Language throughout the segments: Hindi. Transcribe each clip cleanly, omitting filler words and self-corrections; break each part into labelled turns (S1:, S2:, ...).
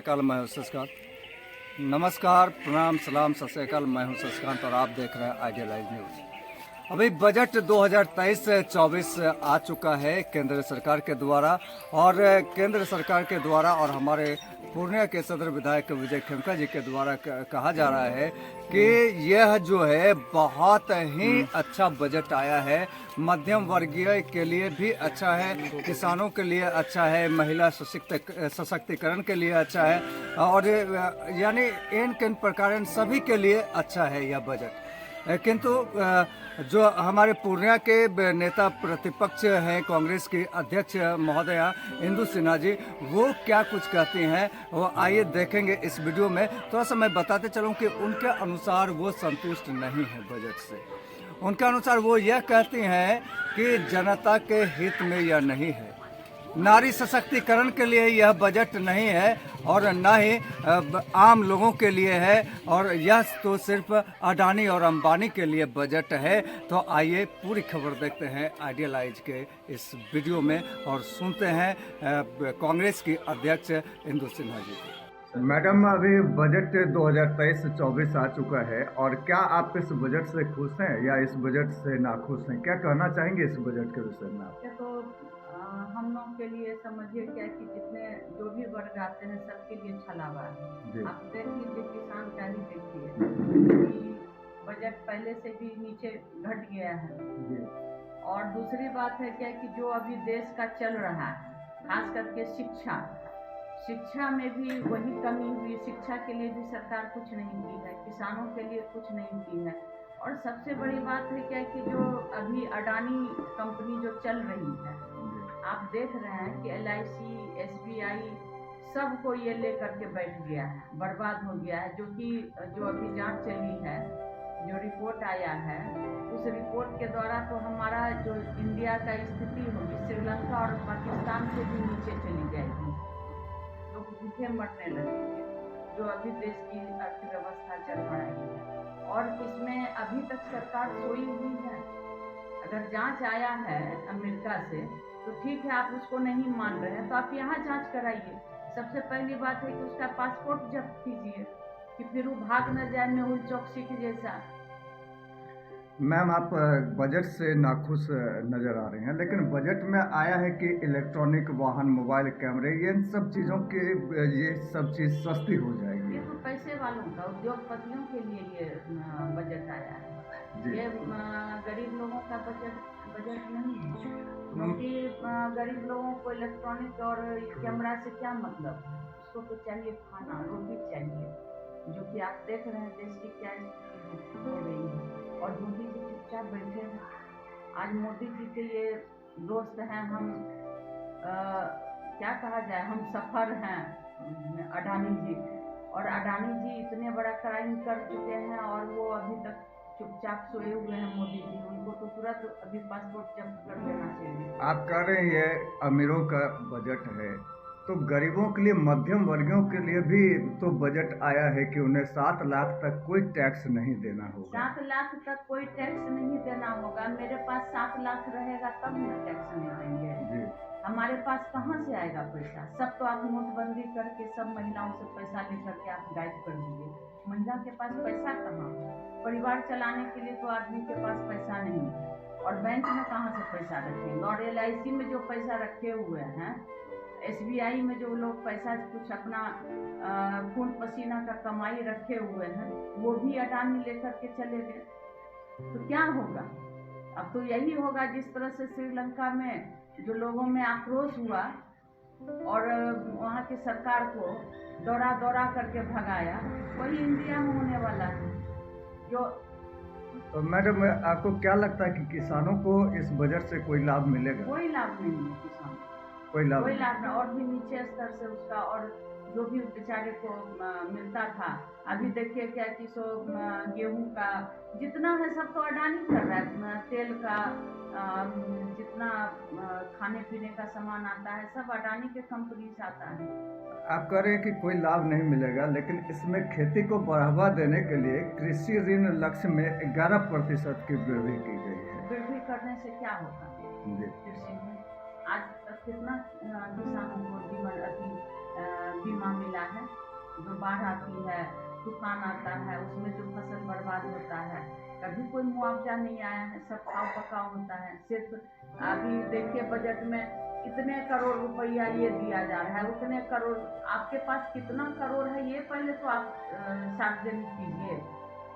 S1: अकाल, मैं हूं शशिकांत। नमस्कार, प्रणाम, सलाम, सत श्री अकाल। मैं हूं शशिकांत और आप देख रहे हैं आइडियलाइज न्यूज। अभी बजट 2023-24 आ चुका है केंद्र सरकार के द्वारा, और केंद्र सरकार के द्वारा और हमारे पूर्णिया के सदर विधायक विजय खेमका जी के द्वारा कहा जा रहा है कि यह जो है बहुत ही अच्छा बजट आया है। मध्यम वर्गीय के लिए भी अच्छा है, किसानों के लिए अच्छा है, महिला सशक्तिकरण के लिए अच्छा है, और यानी इन किन प्रकार सभी के लिए अच्छा है यह बजट। किंतु जो हमारे पूर्णिया के नेता प्रतिपक्ष हैं, कांग्रेस की अध्यक्ष महोदया इंदु सिन्हा जी, वो क्या कुछ कहती हैं वो आइए देखेंगे इस वीडियो में। थोड़ा सा मैं बताते चलूं कि उनके अनुसार वो संतुष्ट नहीं है बजट से। उनके अनुसार वो यह कहती हैं कि जनता के हित में यह नहीं है, नारी सशक्तिकरण के लिए यह बजट नहीं है, और न ही आम लोगों के लिए है, और यह तो सिर्फ अडानी और अंबानी के लिए बजट है। तो आइए पूरी खबर देखते हैं आइडियलाइज के इस वीडियो में और सुनते हैं कांग्रेस की अध्यक्ष इंदु सिन्हा जी को। मैडम, अभी बजट 2023-24 आ चुका है, और क्या आप इस बजट से खुश हैं या इस बजट से नाखुश हैं? क्या कहना चाहेंगे इस बजट के विषय में आप?
S2: तो हम लोग के लिए समझिए क्या कि जितने जो भी वर्ग आते हैं सबके लिए छलावा है। आप देख लीजिए, किसान का ही देखिए कि बजट पहले से भी नीचे घट गया है। और दूसरी बात है क्या कि जो अभी देश का चल रहा है, खास करके शिक्षा में भी वही कमी हुई। शिक्षा के लिए भी सरकार कुछ नहीं की है, किसानों के लिए कुछ नहीं की है। और सबसे बड़ी बात है क्या कि जो अभी अडानी कंपनी जो चल रही है, आप देख रहे हैं कि LIC, SBI सबको ये लेकर के बैठ गया है, बर्बाद हो गया है। जो अभी जांच चली है, जो रिपोर्ट आया है, उस रिपोर्ट के द्वारा तो हमारा जो इंडिया का स्थिति होगी श्रीलंका और पाकिस्तान से भी नीचे चली जाएगी। लोग भूखे मरने लगेंगे, जो अभी देश की अर्थव्यवस्था चल रही है। और इसमें अभी तक सरकार सोई हुई है। अगर जांच आया है अमेरिका से तो ठीक है, आप उसको नहीं मान रहे हैं तो आप यहाँ जांच कराइए। सबसे पहली बात है कि उसका पासपोर्ट जब्त कीजिए कि फिर वो भाग न जाए मेहुल चौकसी के जैसा।
S1: मैम, आप बजट से नाखुश नजर आ रहे हैं, लेकिन बजट में आया है कि इलेक्ट्रॉनिक वाहन, मोबाइल कैमरे, ये सब चीज़ों के ये सब चीज़ सस्ती हो जाएगी।
S2: ये तो पैसे वालों का, उद्योगपतियों के लिए ये बजट आया है। ये गरीब लोगों का बजट नहीं है, क्योंकि गरीब लोगों को इलेक्ट्रॉनिक और कैमरा से क्या मतलब है। उसको तो चाहिए खाना, रोटी चाहिए, जो कि आप देख रहे हैं देश की क्या स्थिति हो रही है। और मोदी जी चुपचाप बैठे हैं। आज मोदी जी के ये दोस्त हैं, हम क्या कहा जाए, हम सफर हैं अडानी जी। और अडानी जी इतने बड़ा क्राइम कर चुके हैं और वो अभी तक चुपचाप सोए हुए हैं मोदी जी। उनको तो तुरंत अभी पासपोर्ट जब्त कर देना चाहिए।
S1: आप कह रहे हैं ये अमीरों का बजट है, तो गरीबों के लिए, मध्यम वर्गों के लिए भी तो बजट आया है कि उन्हें 7 लाख तक कोई टैक्स नहीं देना होगा।
S2: 7 लाख तक कोई टैक्स नहीं देना होगा। मेरे पास 7 लाख रहेगा तब ना टैक्स नहीं देंगे। हमारे पास कहाँ से आएगा पैसा? सब तो आप नोटबंदी करके सब महिलाओं से पैसा लेकर के आप गायब कर दीजिए। महिला के पास पैसा कहाँ? परिवार चलाने के लिए तो आदमी के पास पैसा नहीं है, और बैंक में कहाँ से पैसा रखेंगे? और LIC में जो पैसा रखे हुए हैं, SBI में जो लोग पैसा कुछ अपना खून पसीना का कमाई रखे हुए हैं, वो भी अडानी लेकर के चले गए। तो क्या होगा? अब तो यही होगा जिस तरह से श्रीलंका में जो लोगों में आक्रोश हुआ और वहाँ की सरकार को दौड़ा दौड़ा करके भगाया, वही इंडिया में होने वाला है। जो
S1: तो मैडम, आपको क्या लगता है कि किसानों को इस बजट से कोई लाभ मिलेगा?
S2: कोई लाभ नहीं है किसान,
S1: कोई लाभ
S2: नहीं। और भी नीचे स्तर से उसका, और जो भी बेचारे को मिलता था, अभी देखिए क्या कि गेहूं का जितना है सब तो अडानी कर रहा है। तेल का जितना खाने पीने का सामान आता है सब अडानी के कंपनी से आता है।
S1: आप कह रहे हैं कि कोई लाभ नहीं मिलेगा, लेकिन इसमें खेती को बढ़ावा देने के लिए कृषि ऋण लक्ष्य में 11% की वृद्धि की गई है।
S2: वृद्धि करने से क्या होगा? कृषि में आज तक कितना किसानों को बीमा मिला है। जो बाढ़ आती है, तूफान आता है, उसमें जो फसल बर्बाद होता है, कभी कोई मुआवजा नहीं आया है, सब खाओ पकाओ होता है। सिर्फ अभी देखिए बजट में इतने करोड़ रुपया ये दिया जा रहा है, उतने करोड़, आपके पास कितना करोड़ है ये पहले तो आप सार्वजनिक कीजिए,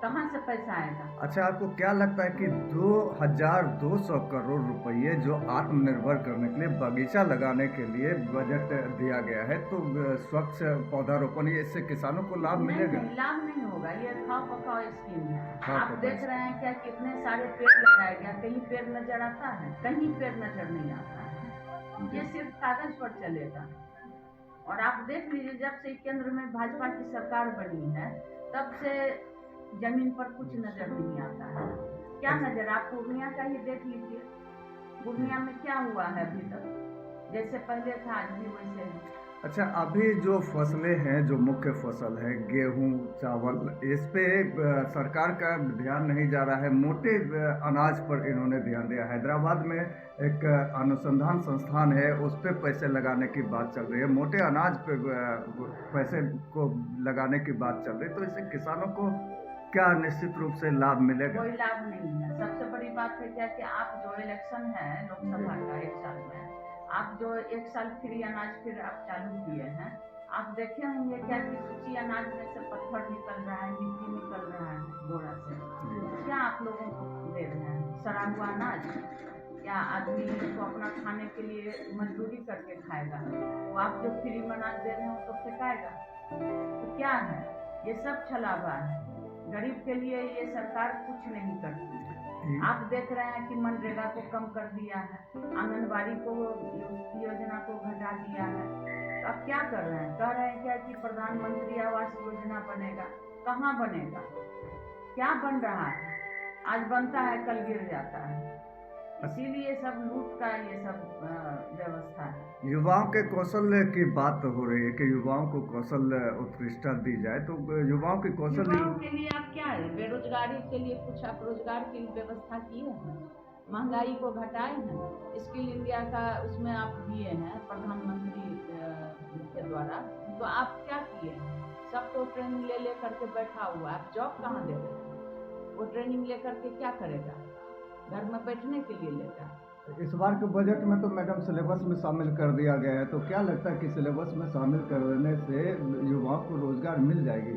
S2: कहाँ से पैसा आएगा।
S1: अच्छा, आपको क्या लगता है कि 2200 करोड़ रुपए जो आत्मनिर्भर करने के लिए बगीचा लगाने के लिए बजट दिया गया है, तो स्वच्छ पौधारोपण, ये इससे किसानों को लाभ मिलेगा?
S2: नहीं, लाभ नहीं होगा। ये खाओ पकाओ स्कीम है।
S1: खाओ
S2: आप
S1: पकाओ
S2: देख रहे हैं क्या कितने सारे पेड़ लगाए गया, कहीं पेड़ नजर आता है? कहीं पेड़ नजर नहीं आता है। ये सिर्फ कागज पर चलेगा। और आप देख लीजिए, जब से केंद्र में भाजपा की सरकार बनी है तब से जमीन पर कुछ नजर नहीं आता है। क्या नजर, आप पूर्णिया का ही देख लीजिए, पूर्णिया में क्या हुआ है अभी तक? जैसे पहले था आज भी वैसे है।
S1: अच्छा, अभी जो फसलें हैं, जो मुख्य फसल है गेहूं, चावल, इस पे सरकार का ध्यान नहीं जा रहा है। मोटे अनाज पर इन्होंने ध्यान दिया। हैदराबाद में एक अनुसंधान संस्थान है, उस पे पैसे लगाने की बात चल रही है। मोटे अनाज पे पैसे को लगाने की बात चल रही है, तो इससे किसानों को क्या निश्चित रूप से लाभ मिलेगा?
S2: कोई लाभ नहीं है। सबसे बड़ी बात है क्या कि आप जो इलेक्शन है लोकसभा का 1 साल में, आप जो 1 साल फ्री अनाज फिर आप चालू किए हैं, आप देखे होंगे क्या कि सूची अनाज में से पत्थर निकल रहा है, मिट्टी निकल रहा है बोरा से। क्या आप लोगों को दे रहे हैं? सड़ा हुआ अनाज। क्या आदमी तो अपना खाने के लिए मजदूरी करके खाएगा? वो आप जो फ्री में अनाज दे रहे हैं तो फेंकाएगा। तो क्या है? ये सब छलावा है। गरीब के लिए ये सरकार कुछ नहीं करती। आप देख रहे हैं कि मनरेगा को कम कर दिया है, आंगनबाड़ी को योजना को घटा दिया है। तो अब क्या कर रहे हैं? कह रहे हैं क्या कि प्रधानमंत्री आवास योजना बनेगा। कहाँ बनेगा? क्या बन रहा है? आज बनता है कल गिर जाता है। इसीलिए सब लूट का ये सब व्यवस्था है।
S1: युवाओं के कौशल की बात हो रही है कि युवाओं को कौशल उत्कृष्टता दी जाए, तो युवाओं के कौशल
S2: युवाओं के लिए आप क्या है? बेरोजगारी के लिए कुछ आप रोजगार की व्यवस्था किए हैं, महंगाई को घटाए हैं, स्किल इंडिया का उसमें आप दिए हैं प्रधानमंत्री के द्वारा, तो आप क्या किए? सब तो ट्रेनिंग ले करके बैठा हुआ है, आप जॉब कहाँ दे रहे हैं? वो ट्रेनिंग ले करके क्या करेगा? घर में बैठने के लिए लेगा।
S1: इस बार के बजट में तो मैडम सिलेबस में शामिल कर दिया गया है, तो क्या लगता है कि सिलेबस में शामिल करने से युवाओं को रोजगार मिल जाएगी?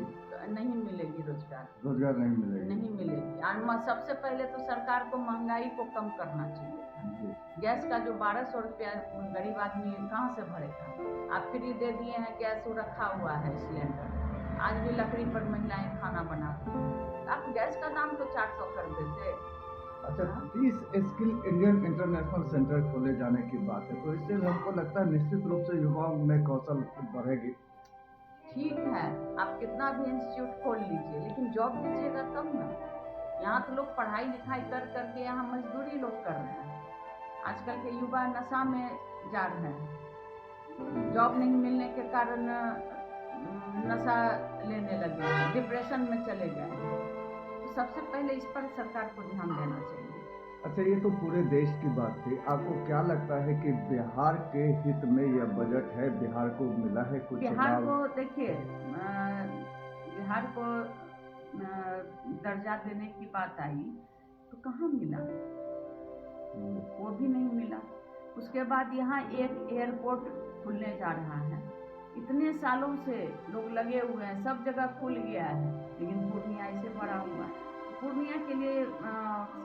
S2: नहीं मिलेगी रोजगार।
S1: रोजगार नहीं मिलेगी?
S2: नहीं मिलेगी। और सबसे पहले तो सरकार को महंगाई को कम करना चाहिए। गैस का जो 1200 रुपया गरीब आदमी कहाँ से भरेगा? आप फ्री दे दिए हैं, गैस रखा हुआ है सिलेंडर, आज भी लकड़ी पर महिलाएं खाना बनाती हैं। आप गैस का दाम तो 400 कर देते।
S1: अच्छा, 30 स्किल इंडियन इंटरनेशनल सेंटर खोले जाने की बात है, तो इससे हमको लगता है निश्चित रूप से युवाओं में कौशल बढ़ेगी।
S2: ठीक है, आप कितना भी इंस्टीट्यूट खोल लीजिए, लेकिन जॉब दीजिएगा तब ना। यहाँ तो लोग पढ़ाई लिखाई कर करके यहाँ मजदूरी लोग कर रहे हैं। आजकल के युवा नशा में जा रहे हैं, जॉब नहीं मिलने के कारण नशा लेने लगे, डिप्रेशन में चले गए। सबसे पहले इस पर सरकार को ध्यान देना चाहिए।
S1: अच्छा, ये तो पूरे देश की बात थी। आपको क्या लगता है कि बिहार के हित में यह बजट है? बिहार को मिला है कुछ?
S2: बिहार को देखिए, बिहार को दर्जा देने की बात आई तो कहाँ मिला? वो भी नहीं मिला। उसके बाद यहाँ एक एयरपोर्ट खुलने जा रहा है। इतने सालों से लोग लगे हुए हैं, सब जगह खुल गया है, लेकिन पूर्णिया ऐसे बड़ा हुआ है। पूर्णिया के लिए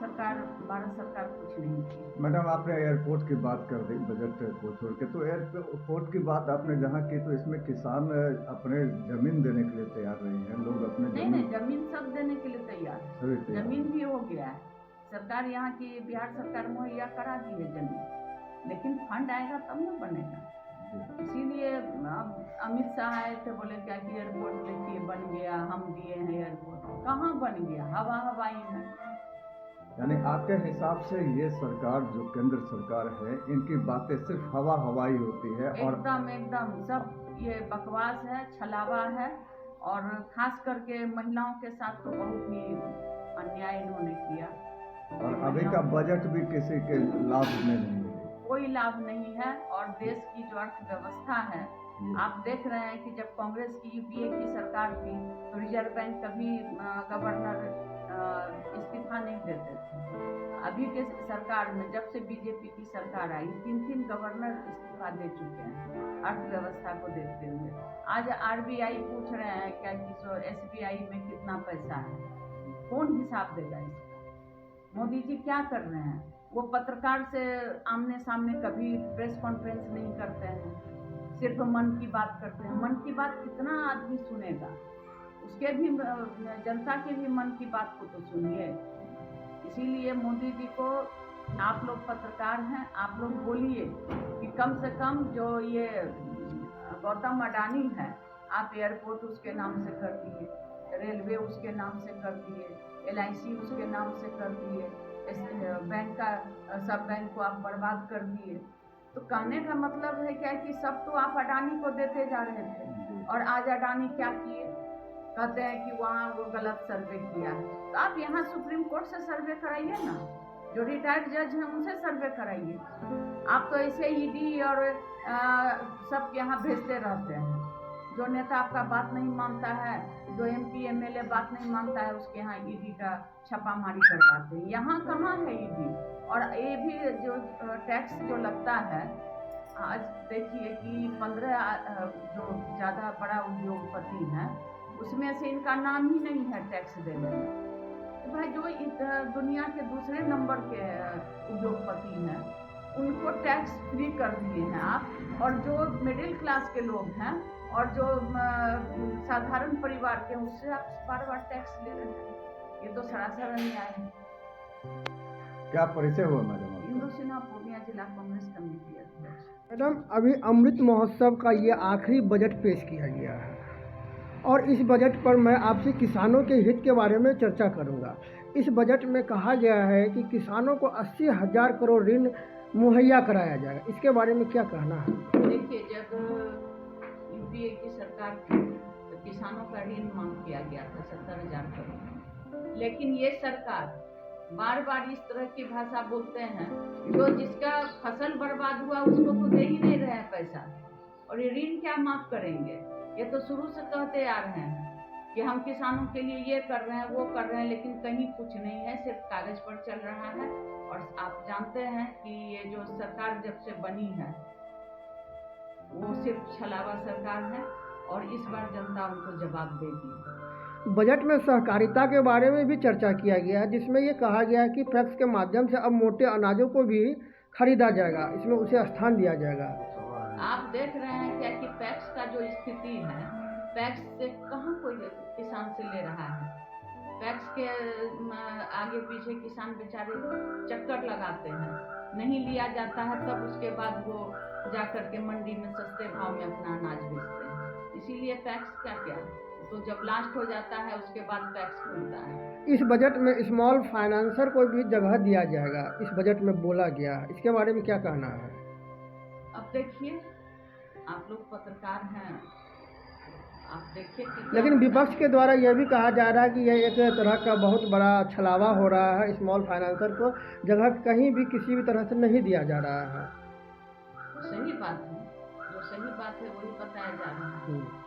S2: सरकार, भारत सरकार कुछ नहीं की।
S1: मैडम, आपने एयरपोर्ट की बात कर दी बजट को छोड़ के, तो एयरपोर्ट की बात आपने जहाँ की, तो इसमें किसान अपने जमीन देने के लिए तैयार नहीं है। लोग अपने
S2: नहीं, जमीन सब देने के लिए तैयार है। जमीन भी हो गया है, सरकार यहाँ की बिहार सरकार मुहैया करा दी है जमीन, लेकिन फंड आएगा तब ना बनेगा। इसीलिए अमित शाह आए थे, बोले क्या कि एयरपोर्ट देखिए बन गया, हम दिए हैं एयरपोर्ट। कहाँ बन गया? हवाई में।
S1: यानी आपके हिसाब से ये सरकार, जो केंद्र सरकार है, इनकी बातें सिर्फ हवाई होती है और
S2: एकदम सब ये बकवास है, छलावा है। और खास करके महिलाओं के साथ तो बहुत ही अन्याय इन्होंने किया।
S1: और अभी का बजट भी किसी के लाभ में नहीं है,
S2: कोई लाभ नहीं है। और देश की जो अर्थव्यवस्था है आप देख रहे हैं कि जब कांग्रेस की यूपीए की सरकार थी तो रिजर्व बैंक कभी गवर्नर इस्तीफा नहीं देते थे। अभी के सरकार में जब से बीजेपी की सरकार आई 3 गवर्नर इस्तीफा दे चुके हैं अर्थव्यवस्था को देखते हुए। आज आरबीआई पूछ रहे हैं क्या कि एसबीआई में कितना पैसा है, कौन हिसाब देगा इसका? मोदी जी क्या कर रहे हैं? वो पत्रकार से आमने सामने कभी प्रेस कॉन्फ्रेंस नहीं करते हैं, सिर्फ मन की बात करते हैं। मन की बात कितना आदमी सुनेगा? उसके भी जनता के भी मन की बात को तो सुनिए। इसीलिए मोदी जी को, आप लोग पत्रकार हैं, आप लोग बोलिए कि कम से कम जो ये गौतम अडानी है, आप एयरपोर्ट उसके नाम से कर दिए, रेलवे उसके नाम से कर दिए, LIC उसके नाम से कर दिए, बैंक का सब बैंक को आप बर्बाद कर दिए। तो कहने का मतलब है क्या कि सब तो आप अडानी को देते जा रहे थे, और आज अडानी क्या किए? कहते हैं कि वहाँ वो गलत सर्वे किया है। तो आप यहाँ सुप्रीम कोर्ट से सर्वे कराइए ना, जो रिटायर्ड जज हैं उनसे सर्वे कराइए। आप तो ऐसे ईडी और सब यहाँ भेजते रहते हैं। जो नेता आपका बात नहीं मानता है, जो MP MLA बात नहीं मानता है, उसके यहाँ ईडी का छापामारी करवाते हैं। यहाँ कहाँ है ईडी? और ये भी जो टैक्स जो लगता है, आज देखिए कि 15 जो ज़्यादा बड़ा उद्योगपति हैं उसमें से इनका नाम ही नहीं है टैक्स देने में। तो भाई जो दुनिया के दूसरे नंबर के उद्योगपति हैं उनको टैक्स फ्री कर दिए हैं आप, और जो मिडिल क्लास के लोग हैं और जो साधारण परिवार के, उससे आप बार-बार टैक्स ले रहे हैं। ये तो सरासर अन्याय है।
S1: क्या परिचय हुआ मैडम?
S2: इंदु सिन्हा, पूर्णिया जिला कांग्रेस कमेटी अध्यक्ष।
S3: मैडम, अभी अमृत महोत्सव का ये आखिरी बजट पेश किया गया है और इस बजट पर मैं आपसे किसानों के हित के बारे में चर्चा करूंगा। इस बजट में कहा गया है कि किसानों को 80,000 करोड़ ऋण मुहैया कराया जाएगा। इसके बारे में क्या कहना है?
S2: देखिए, जब यूपीए की सरकार थी तो किसानों का ऋण मांग किया गया था 70,000 करोड़, लेकिन ये सरकार बार बार इस तरह की भाषा बोलते हैं, जो जिसका फसल बर्बाद हुआ उसको तो दे ही नहीं रहे हैं पैसा, और ये ऋण क्या माफ करेंगे? ये तो शुरू से कहते आ रहे हैं कि हम किसानों के लिए ये कर रहे हैं, वो कर रहे हैं, लेकिन कहीं कुछ नहीं है, सिर्फ कागज पर चल रहा है। और आप जानते हैं कि ये जो सरकार जब से बनी है वो सिर्फ छलावा सरकार है, और इस बार जनता उनको जवाब देगी।
S3: बजट में सहकारिता के बारे में भी चर्चा किया गया है, जिसमें ये कहा गया है कि पैक्स के माध्यम से अब मोटे अनाजों को भी खरीदा जाएगा, इसमें उसे स्थान दिया जाएगा।
S2: आप देख रहे हैं क्या कि पैक्स का जो स्थिति है, पैक्स से कहाँ कोई किसान से ले रहा है? पैक्स के आगे पीछे किसान बेचारे चक्कर लगाते हैं, नहीं लिया जाता है, तब उसके बाद वो जाकर के मंडी में सस्ते भाव में अपना अनाज बेचते हैं। इसीलिए पैक्स क्या तो जब लास्ट हो जाता है उसके बाद पैक्स खुलता है।
S3: इस बजट में स्मॉल फाइनेंसर को भी जगह दिया जाएगा, इस बजट में बोला गया है। इसके बारे में क्या कहना है?
S2: अब देखिए, आप लोग पत्रकार हैं, आप देखिए कि
S3: लेकिन विपक्ष के द्वारा यह भी कहा जा रहा है कि यह एक तरह का बहुत बड़ा छलावा हो रहा है, स्मॉल फाइनेंसर को जगह कहीं भी किसी भी तरह से नहीं दिया जा रहा है।
S2: सही बात है, जो सही बात है वही बताया जा रहा है।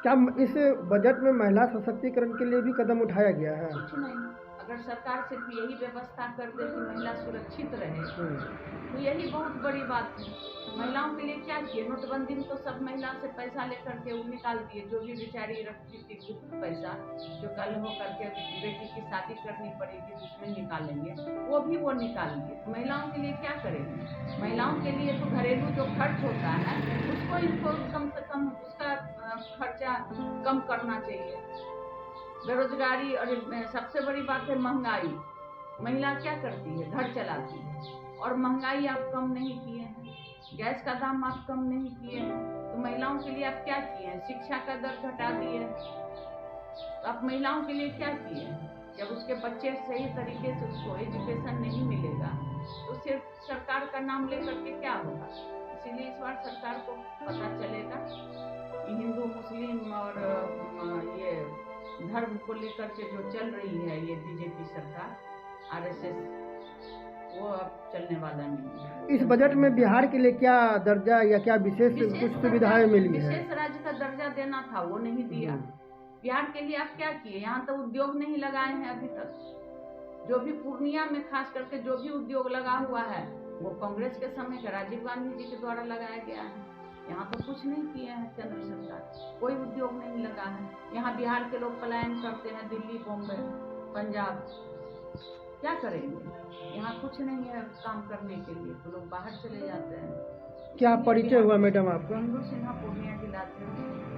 S3: क्या इस बजट में महिला सशक्तिकरण के लिए भी कदम उठाया गया है?
S2: कुछ नहीं, अगर सरकार सिर्फ यही व्यवस्था कर दे कि महिला सुरक्षित रहे तो यही बहुत बड़ी बात है। महिलाओं के लिए क्या किए? नोटबंदी में तो सब महिला से पैसा लेकर के वो निकाल दिए, जो भी बेचारी रखती थी गुप्त पैसा, जो कल हो करके बेटी की शादी करनी पड़ेगी उसमें निकालेंगे, वो भी वो निकाल दिए। महिलाओं के लिए क्या करेंगे? महिलाओं के लिए तो घरेलू जो खर्च होता है उसको इनको कम से कम उसका खर्चा कम करना चाहिए। बेरोजगारी और सबसे बड़ी बात है महंगाई। महिला क्या करती है? घर चलाती है, और महंगाई आप कम नहीं किए हैं, गैस का दाम आप कम नहीं किए हैं, तो महिलाओं के लिए आप क्या किए हैं? शिक्षा का दर घटा दिए, तो आप महिलाओं के लिए क्या किए हैं? जब उसके बच्चे सही तरीके से उसको एजुकेशन नहीं मिलेगा तो सिर्फ सरकार का नाम लेकर के क्या होगा? इसीलिए इस बार सरकार को पता चलेगा कि हिंदू मुस्लिम और ये धर्म को लेकर के जो चल रही है ये बीजेपी सरकार, RSS वो अब चलने वाला नहीं है।
S3: इस बजट में बिहार के लिए क्या दर्जा या क्या विशेष कुछ सुविधाएं मिली है?
S2: विशेष राज्य का दर्जा देना था, वो नहीं दिया। बिहार के लिए आप क्या किए? यहाँ तो उद्योग नहीं लगाए हैं अभी तक। जो भी पूर्णिया में खास करके जो भी उद्योग लगा हुआ है वो कांग्रेस के समय के राजीव गांधी जी के द्वारा लगाया गया है। यहाँ तो कुछ नहीं किए हैं केंद्र सरकार, कोई उद्योग नहीं लगा है। यहाँ बिहार के लोग पलायन करते हैं दिल्ली, बॉम्बे, पंजाब, क्या करेंगे? यहाँ कुछ नहीं है काम करने के लिए, तो लोग बाहर चले जाते हैं।
S3: क्या परिचय हुआ मैडम आपका?
S2: इंदु सिन्हा, पूर्णिया जिला से।